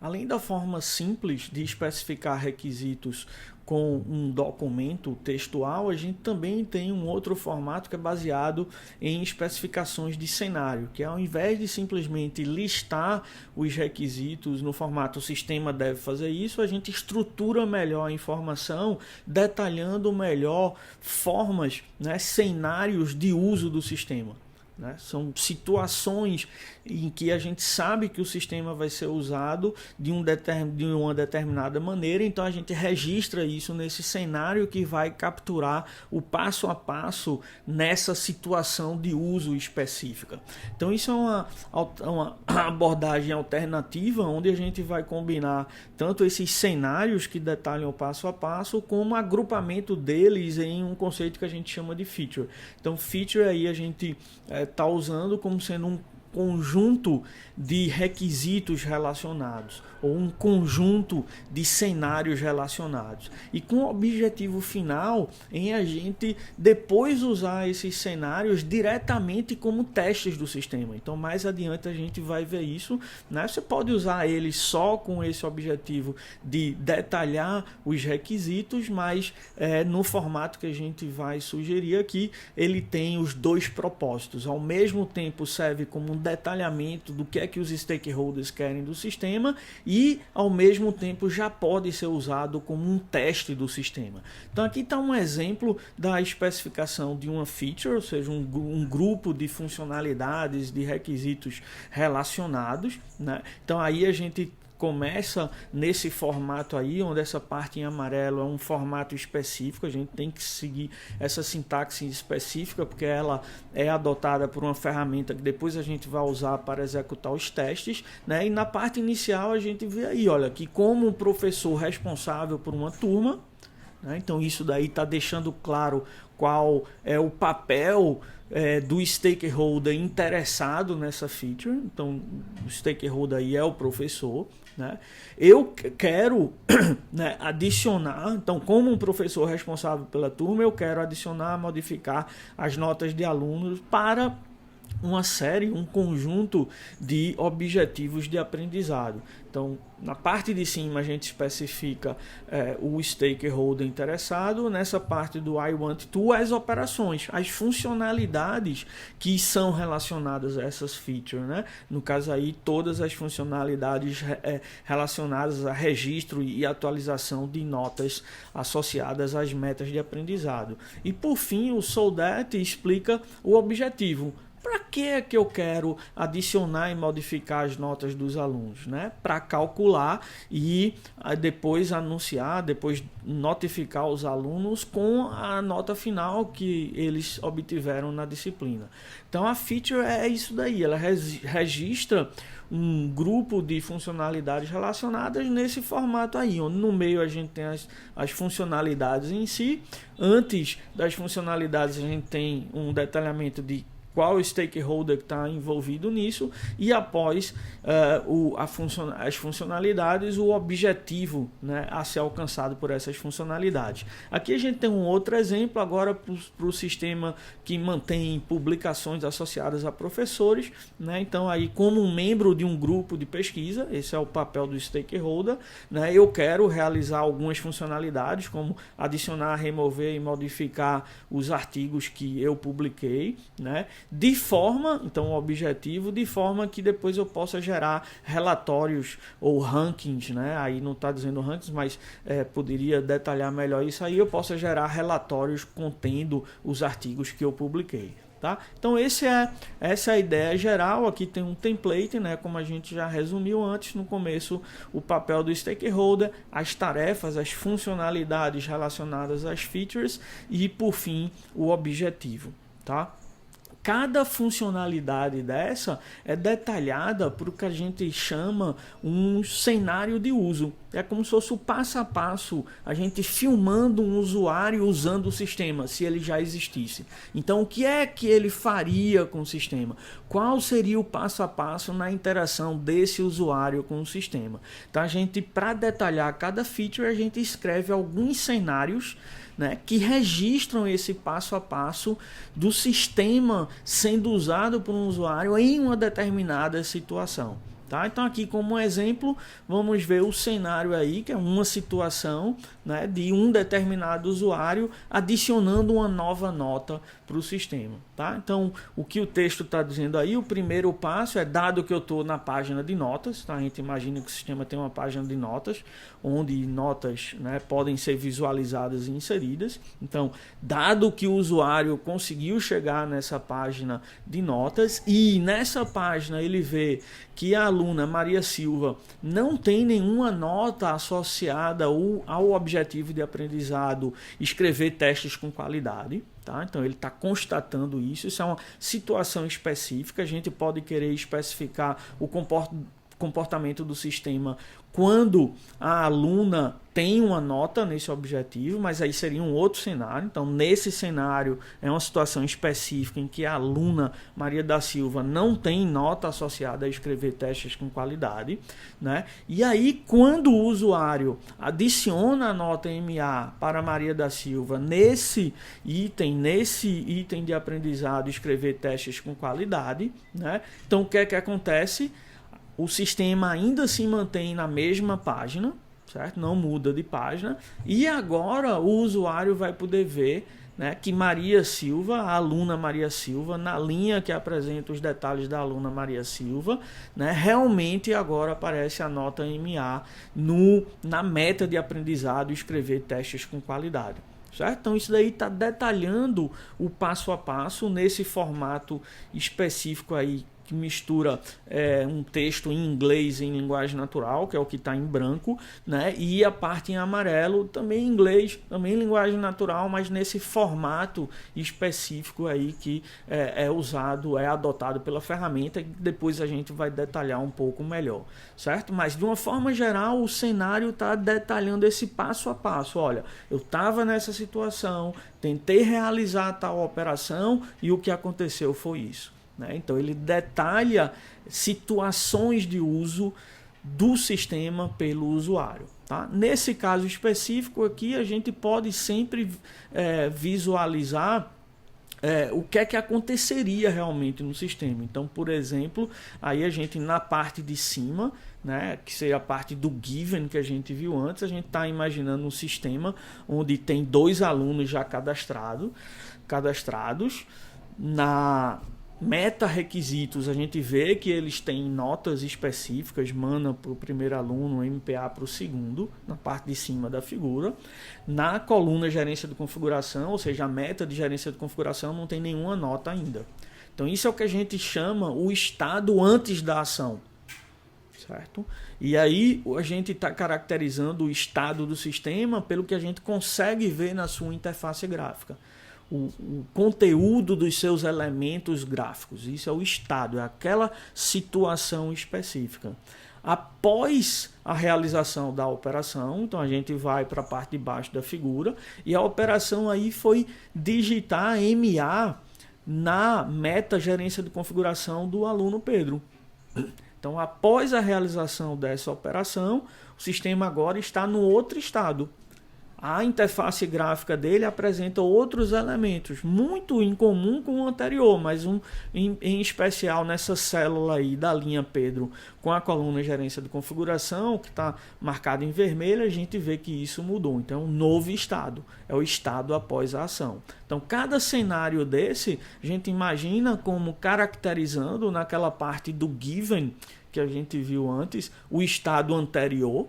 Além da forma simples de especificar requisitos com um documento textual, a gente também tem um outro formato que é baseado em especificações de cenário, que ao invés de simplesmente listar os requisitos no formato o sistema deve fazer isso, a gente estrutura melhor a informação, detalhando melhor formas, né, cenários de uso do sistema. Né? São situações em que a gente sabe que o sistema vai ser usado de uma determinada maneira, então a gente registra isso nesse cenário que vai capturar o passo a passo nessa situação de uso específica. Então isso é uma abordagem alternativa, onde a gente vai combinar tanto esses cenários que detalham o passo a passo, como agrupamento deles em um conceito que a gente chama de feature. Então feature aí a gente está usando como sendo um conjunto de requisitos relacionados ou um conjunto de cenários relacionados, e com o objetivo final em a gente depois usar esses cenários diretamente como testes do sistema. Então mais adiante a gente vai ver isso, né? Você pode usar eles só com esse objetivo de detalhar os requisitos, mas no formato que a gente vai sugerir aqui, ele tem os dois propósitos. Ao mesmo tempo serve como um detalhamento do que é que os stakeholders querem do sistema, e ao mesmo tempo já pode ser usado como um teste do sistema. Então aqui está um exemplo da especificação de uma feature, ou seja, um grupo de funcionalidades, de requisitos relacionados, né? Então aí a gente começa nesse formato aí, onde essa parte em amarelo é um formato específico. A gente tem que seguir essa sintaxe específica, porque ela é adotada por uma ferramenta que depois a gente vai usar para executar os testes, né? E na parte inicial a gente vê aí, olha, que como um professor responsável por uma turma, né? Então isso daí está deixando claro qual é o papel do stakeholder interessado nessa feature. Então o stakeholder aí é o professor, né? Eu quero né, adicionar, então como um professor responsável pela turma, eu quero adicionar, modificar as notas de alunos para uma série, um conjunto de objetivos de aprendizado. Então, na parte de cima a gente especifica o stakeholder interessado, nessa parte do I want to, as operações, as funcionalidades que são relacionadas a essas features, né? No caso aí, todas as funcionalidades relacionadas a registro e atualização de notas associadas às metas de aprendizado. E por fim, o so that explica o objetivo. Para que é que eu quero adicionar e modificar as notas dos alunos, né? Para calcular e depois anunciar, depois notificar os alunos com a nota final que eles obtiveram na disciplina. Então a feature é isso daí, ela registra um grupo de funcionalidades relacionadas nesse formato aí, onde no meio a gente tem as funcionalidades em si. Antes das funcionalidades a gente tem um detalhamento de qual o stakeholder que está envolvido nisso, e após as funcionalidades, o objetivo, né, a ser alcançado por essas funcionalidades. Aqui a gente tem um outro exemplo agora para o sistema que mantém publicações associadas a professores, né? Então aí, como um membro de um grupo de pesquisa, esse é o papel do stakeholder, né? Eu quero realizar algumas funcionalidades, como adicionar, remover e modificar os artigos que eu publiquei, né? De forma, então o objetivo, de forma que depois eu possa gerar relatórios ou rankings, né? Aí não está dizendo rankings, mas poderia detalhar melhor isso aí, eu possa gerar relatórios contendo os artigos que eu publiquei. Tá? Então essa é a ideia geral. Aqui tem um template, né? Como a gente já resumiu antes no começo, o papel do stakeholder, as tarefas, as funcionalidades relacionadas às features e, por fim, o objetivo. Tá? Cada funcionalidade dessa é detalhada por o que a gente chama um cenário de uso. É como se fosse o passo a passo, a gente filmando um usuário usando o sistema, se ele já existisse. Então, o que é que ele faria com o sistema? Qual seria o passo a passo na interação desse usuário com o sistema? Então, para detalhar cada feature, a gente escreve alguns cenários, né, que registram esse passo a passo do sistema sendo usado por um usuário em uma determinada situação. Tá? Então aqui como um exemplo, vamos ver o cenário aí, que é uma situação, né, de um determinado usuário adicionando uma nova nota para o sistema. Tá? Então o que o texto está dizendo aí, o primeiro passo é, dado que eu estou na página de notas, tá? A gente imagina que o sistema tem uma página de notas, onde notas, né, podem ser visualizadas e inseridas. Então, dado que o usuário conseguiu chegar nessa página de notas e nessa página ele vê que a aluna Maria Silva não tem nenhuma nota associada ao objetivo de aprendizado escrever testes com qualidade. Tá? Então ele está constatando isso. Isso é uma situação específica. A gente pode querer especificar o comportamento do sistema quando a aluna tem uma nota nesse objetivo, mas aí seria um outro cenário. Então, nesse cenário, é uma situação específica em que a aluna Maria da Silva não tem nota associada a escrever testes com qualidade, né? E aí, quando o usuário adiciona a nota MA para Maria da Silva nesse item de aprendizado, escrever testes com qualidade, né? Então, o que é que acontece? O sistema ainda se mantém na mesma página, certo? Não muda de página. E agora o usuário vai poder ver, né, que Maria Silva, a aluna Maria Silva, na linha que apresenta os detalhes da aluna Maria Silva, né, realmente agora aparece a nota MA na meta de aprendizado escrever testes com qualidade. Certo? Então isso daí está detalhando o passo a passo nesse formato específico aí, que mistura um texto em inglês em linguagem natural, que é o que está em branco, né? E a parte em amarelo também em inglês, também em linguagem natural, mas nesse formato específico aí que é usado, é adotado pela ferramenta, que depois a gente vai detalhar um pouco melhor, certo? Mas de uma forma geral, o cenário está detalhando esse passo a passo. Olha, eu estava nessa situação, tentei realizar tal operação e o que aconteceu foi isso. Então ele detalha situações de uso do sistema pelo usuário. Tá? Nesse caso específico aqui, a gente pode sempre visualizar o que é que aconteceria realmente no sistema. Então, por exemplo, aí a gente na parte de cima, né, que seria a parte do given que a gente viu antes, a gente está imaginando um sistema onde tem 2 alunos já cadastrados. Na meta requisitos, a gente vê que eles têm notas específicas, mana para o primeiro aluno, MPA para o segundo, na parte de cima da figura. Na coluna gerência de configuração, ou seja, a meta de gerência de configuração não tem nenhuma nota ainda. Então isso é o que a gente chama o estado antes da ação. Certo? E aí a gente está caracterizando o estado do sistema pelo que a gente consegue ver na sua interface gráfica. O conteúdo dos seus elementos gráficos. Isso é o estado, é aquela situação específica. Após a realização da operação, então a gente vai para a parte de baixo da figura e a operação aí foi digitar MA na meta gerência de configuração do aluno Pedro. Então, após a realização dessa operação, o sistema agora está no outro estado. A interface gráfica dele apresenta outros elementos, muito em comum com o anterior, mas em especial nessa célula aí da linha Pedro, com a coluna gerência de configuração, que está marcada em vermelho, a gente vê que isso mudou. Então, é um novo estado, é o estado após a ação. Então, cada cenário desse, a gente imagina como caracterizando naquela parte do given, que a gente viu antes, o estado anterior,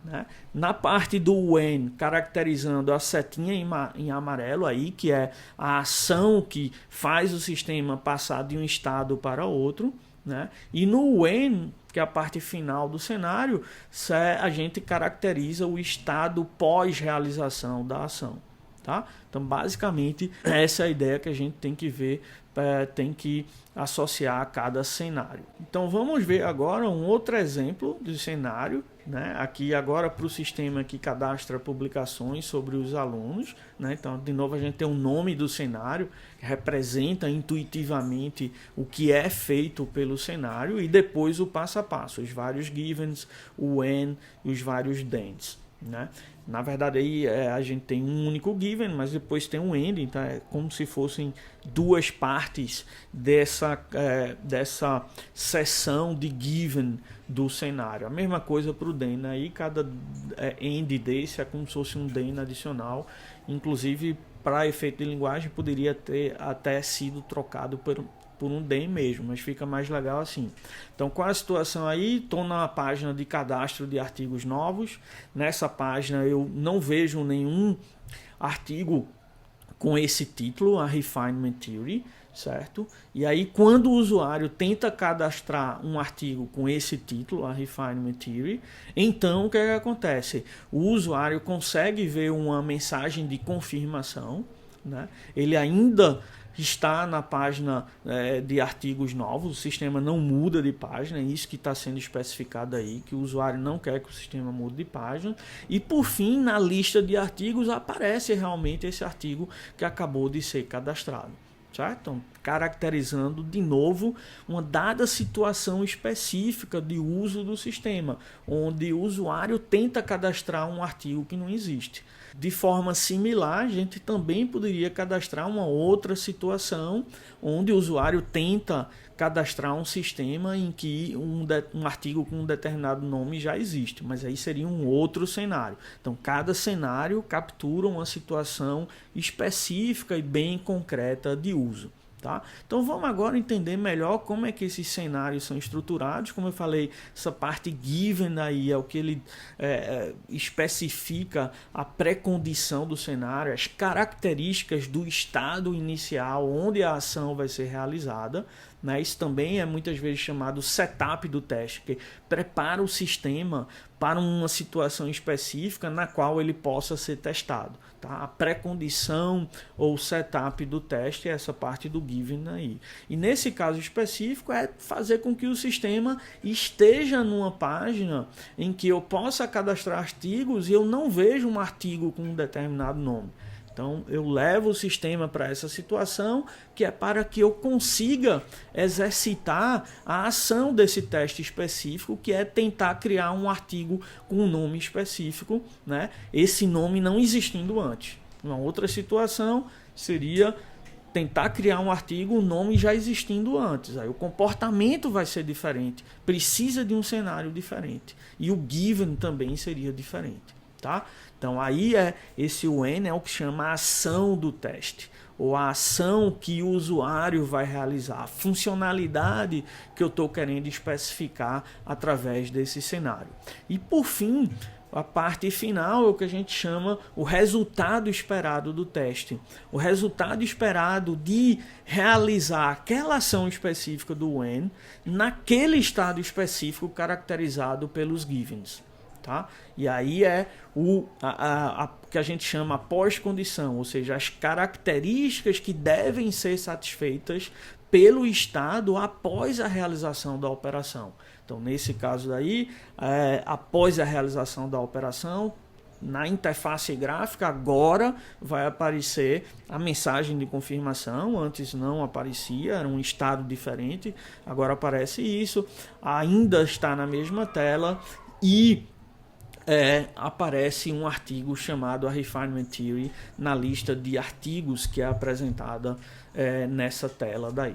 né? Na parte do when, caracterizando a setinha em amarelo aí, que é a ação que faz o sistema passar de um estado para outro, né? E no when, que é a parte final do cenário, a gente caracteriza o estado pós-realização da ação. Tá? Então, basicamente, essa é a ideia que a gente tem que ver, tem que associar a cada cenário. Então, vamos ver agora um outro exemplo de cenário, né? Aqui agora para o sistema que cadastra publicações sobre os alunos, né? Então, de novo, a gente tem o nome do cenário, que representa intuitivamente o que é feito pelo cenário, e depois o passo a passo, os vários givens, o when e os vários thens. né? Na verdade aí a gente tem um único given, mas depois tem um end, então é como se fossem duas partes dessa seção de given do cenário. A mesma coisa para o then, aí cada end desse é como se fosse um then adicional, inclusive para efeito de linguagem poderia ter até sido trocado por um then mesmo, mas fica mais legal assim. Então, qual a situação aí? Estou na página de cadastro de artigos novos. Nessa página eu não vejo nenhum artigo com esse título, a Refinement Theory, certo? E aí, quando o usuário tenta cadastrar um artigo com esse título, a Refinement Theory, então o que acontece? O usuário consegue ver uma mensagem de confirmação, né? Ele ainda está na página de artigos novos, o sistema não muda de página, é isso que está sendo especificado aí, que o usuário não quer que o sistema mude de página. E por fim, na lista de artigos aparece realmente esse artigo que acabou de ser cadastrado. Certo? Então, caracterizando de novo uma dada situação específica de uso do sistema, onde o usuário tenta cadastrar um artigo que não existe. De forma similar, a gente também poderia cadastrar uma outra situação onde o usuário tenta cadastrar um sistema em que um artigo com um determinado nome já existe, mas aí seria um outro cenário. Então, cada cenário captura uma situação específica e bem concreta de uso. Tá? Então vamos agora entender melhor como é que esses cenários são estruturados. Como eu falei, essa parte given aí é o que ele especifica a pré-condição do cenário, as características do estado inicial onde a ação vai ser realizada. Né? Isso também é muitas vezes chamado setup do teste, que prepara o sistema para uma situação específica na qual ele possa ser testado. Tá? A pré-condição ou setup do teste é essa parte do given aí. E nesse caso específico é fazer com que o sistema esteja numa página em que eu possa cadastrar artigos e eu não vejo um artigo com um determinado nome. Então, eu levo o sistema para essa situação, que é para que eu consiga exercitar a ação desse teste específico, que é tentar criar um artigo com um nome específico, né? Esse nome não existindo antes. Uma outra situação seria tentar criar um artigo, o nome já existindo antes. Aí o comportamento vai ser diferente, precisa de um cenário diferente. E o given também seria diferente. Tá? Então aí esse when é o que chama a ação do teste, ou a ação que o usuário vai realizar, a funcionalidade que eu estou querendo especificar através desse cenário. E por fim, a parte final é o que a gente chama o resultado esperado do teste. O resultado esperado de realizar aquela ação específica do when naquele estado específico caracterizado pelos givens. Tá? E aí é o que a gente chama pós-condição, ou seja, as características que devem ser satisfeitas pelo estado após a realização da operação. Então, nesse caso daí, após a realização da operação, na interface gráfica agora vai aparecer a mensagem de confirmação. Antes não aparecia, era um estado diferente, agora aparece isso, ainda está na mesma tela e aparece um artigo chamado a Refinement Theory na lista de artigos que é apresentada nessa tela daí.